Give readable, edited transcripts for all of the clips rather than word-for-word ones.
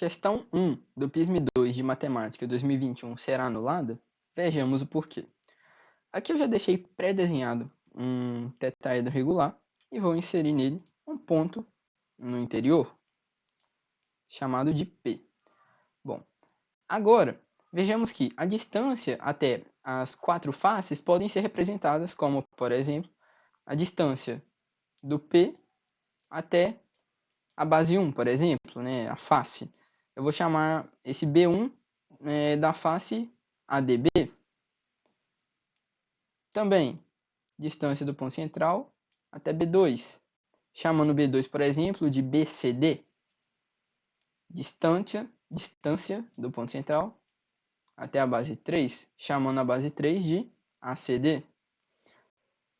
Questão 1 do PISM 2 de Matemática 2021 será anulada? Vejamos o porquê. Aqui eu já deixei pré-desenhado um tetraedro regular e vou inserir nele um ponto no interior, chamado de P. Bom, agora vejamos que a distância até as quatro faces podem ser representadas como, por exemplo, a distância do P até a base 1, por exemplo, né, a face. Eu vou chamar esse B1 da face ADB. Também, distância do ponto central até B2. Chamando B2, por exemplo, de BCD. Distância do ponto central até a base 3, chamando a base 3 de ACD.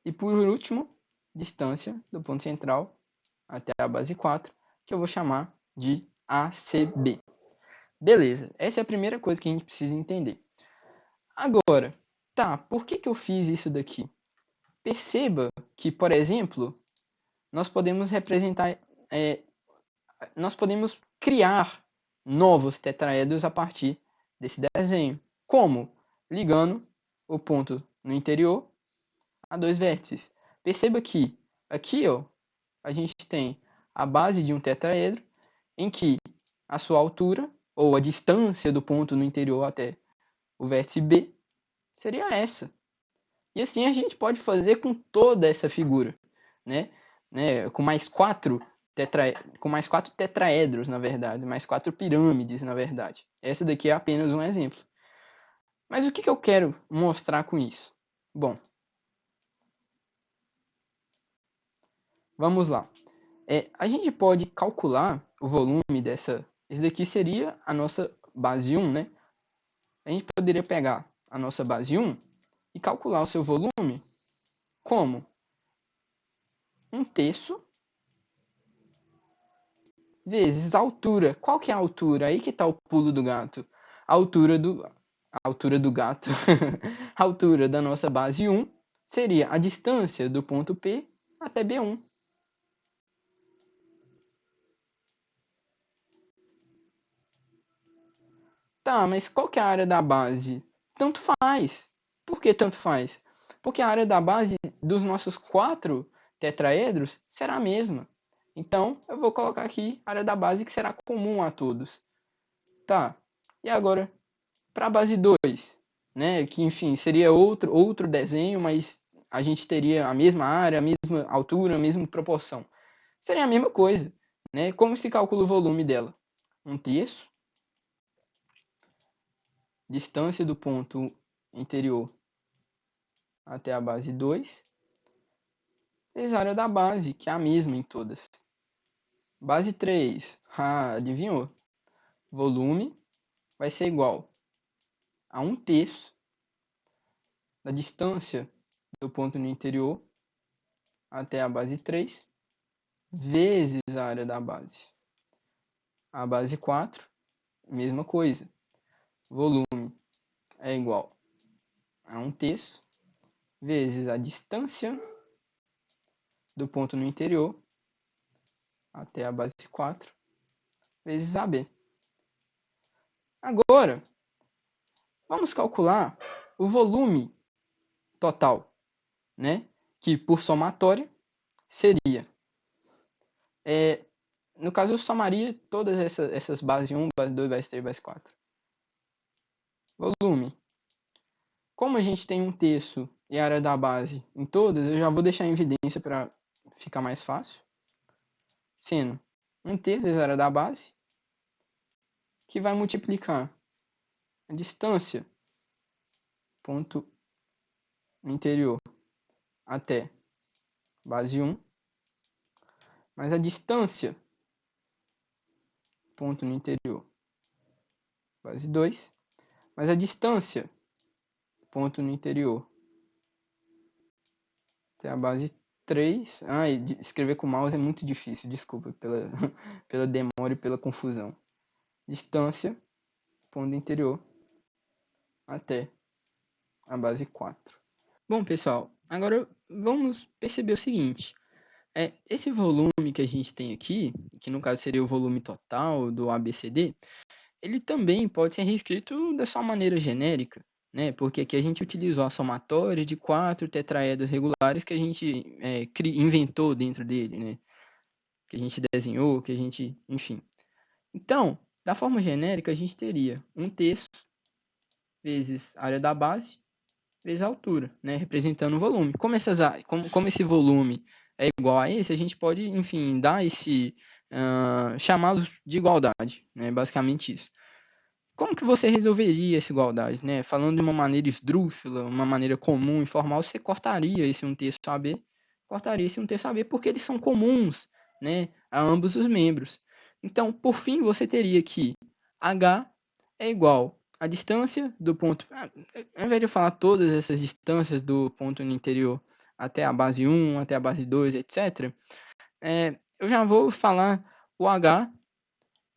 E por último, distância do ponto central até a base 4, que eu vou chamar de ACB. Beleza, essa é a primeira coisa que a gente precisa entender. Agora, tá, por que eu fiz isso daqui? Perceba que, por exemplo, nós podemos representar, nós podemos criar novos tetraedros a partir desse desenho. Como? Ligando o ponto no interior a dois vértices. Perceba que aqui, ó, a gente tem a base de um tetraedro em que a sua altura, ou a distância do ponto no interior até o vértice B, seria essa. E assim a gente pode fazer com toda essa figura, né? Com mais quatro tetraedros, na verdade, mais 4 pirâmides, na verdade. Essa daqui é apenas um exemplo. Mas o que eu quero mostrar com isso? Bom, vamos lá. A gente pode calcular o volume dessa... Esse daqui seria a nossa base 1, né? A gente poderia pegar a nossa base 1 e calcular o seu volume como 1/3 vezes a altura. Qual que é a altura? Aí que está o pulo do gato. A altura do gato. A altura da nossa base 1 seria a distância do ponto P até B1. Tá, mas qual que é a área da base? Tanto faz. Por que tanto faz? Porque a área da base dos nossos 4 tetraedros será a mesma. Então, eu vou colocar aqui a área da base que será comum a todos. Tá, e agora para a base 2, né? Que, enfim, seria outro desenho, mas a gente teria a mesma área, a mesma altura, a mesma proporção. Seria a mesma coisa, né? Como se calcula o volume dela? 1/3 distância do ponto interior até a base 2, vezes a área da base, que é a mesma em todas. Base 3, adivinhou? Volume vai ser igual a 1/3 da distância do ponto no interior até a base 3, vezes a área da base. A base 4, mesma coisa. Volume é igual a 1/3 vezes a distância do ponto no interior até a base 4, vezes AB. Agora, vamos calcular o volume total, né? Que por somatória seria... no caso, eu somaria todas essas bases 1, base 2, base 3, base 4. Volume. Como a gente tem 1/3 e a área da base em todas, eu já vou deixar em evidência para ficar mais fácil. Sendo 1/3 vezes a área da base, que vai multiplicar a distância, ponto no interior, até base 1, mais a distância, ponto no interior, base 2, mais a distância, ponto no interior, até a base 3. Escrever com mouse é muito difícil, desculpa pela demora e pela confusão. Distância, ponto interior, até a base 4. Bom, pessoal, agora vamos perceber o seguinte. Esse volume que a gente tem aqui, que no caso seria o volume total do ABCD, ele também pode ser reescrito da sua maneira genérica, né? Porque aqui a gente utilizou a somatória de 4 tetraedros regulares que a gente inventou dentro dele, né? Que a gente desenhou, que a gente, enfim. Então, da forma genérica, a gente teria 1/3 vezes a área da base vezes a altura, né? Representando o volume. Como esse volume é igual a esse, a gente pode, enfim, dar chamá-los de igualdade, né? Basicamente isso. Como que você resolveria essa igualdade, né? Falando de uma maneira esdrúxula, uma maneira comum, informal, você cortaria esse 1/3 AB, cortaria esse 1/3 AB porque eles são comuns, né, a ambos os membros. Então, por fim, você teria que H é igual à distância do ponto... Ao invés de eu falar todas essas distâncias do ponto no interior até a base 1, até a base 2, etc., eu já vou falar o H,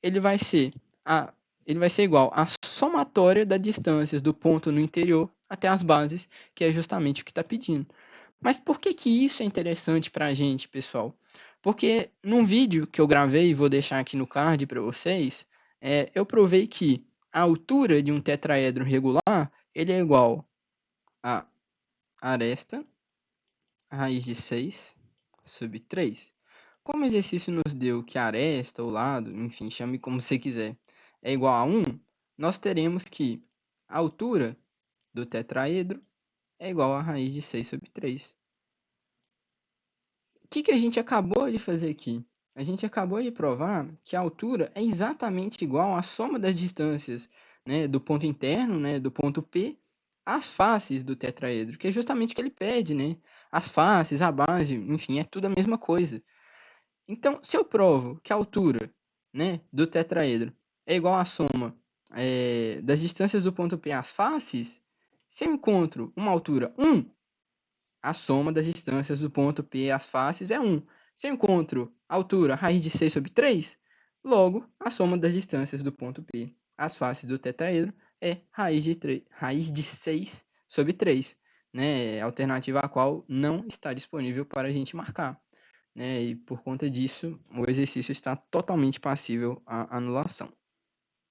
ele vai ser a ele vai ser igual à somatória das distâncias do ponto no interior até as bases, que é justamente o que está pedindo. Mas por que que isso é interessante para a gente, pessoal? Porque num vídeo que eu gravei, vou deixar aqui no card para vocês, eu provei que a altura de um tetraedro regular ele é igual a aresta raiz de 6 sobre 3. Como o exercício nos deu que a aresta, o lado, enfim, chame como você quiser, é igual a 1, nós teremos que a altura do tetraedro é igual a raiz de 6 sobre 3. O que a gente acabou de fazer aqui? A gente acabou de provar que a altura é exatamente igual à soma das distâncias, né, do ponto interno, né, do ponto P, às faces do tetraedro, que é justamente o que ele pede, né? As faces, a base, enfim, é tudo a mesma coisa. Então, se eu provo que a altura, né, do tetraedro é igual à soma das distâncias do ponto P às faces, se eu encontro uma altura 1, a soma das distâncias do ponto P às faces é 1. Se eu encontro a altura raiz de 6 sobre 3, logo a soma das distâncias do ponto P às faces do tetraedro é raiz de 6 sobre 3, né? Alternativa a qual não está disponível para a gente marcar, né? E por conta disso, o exercício está totalmente passível à anulação.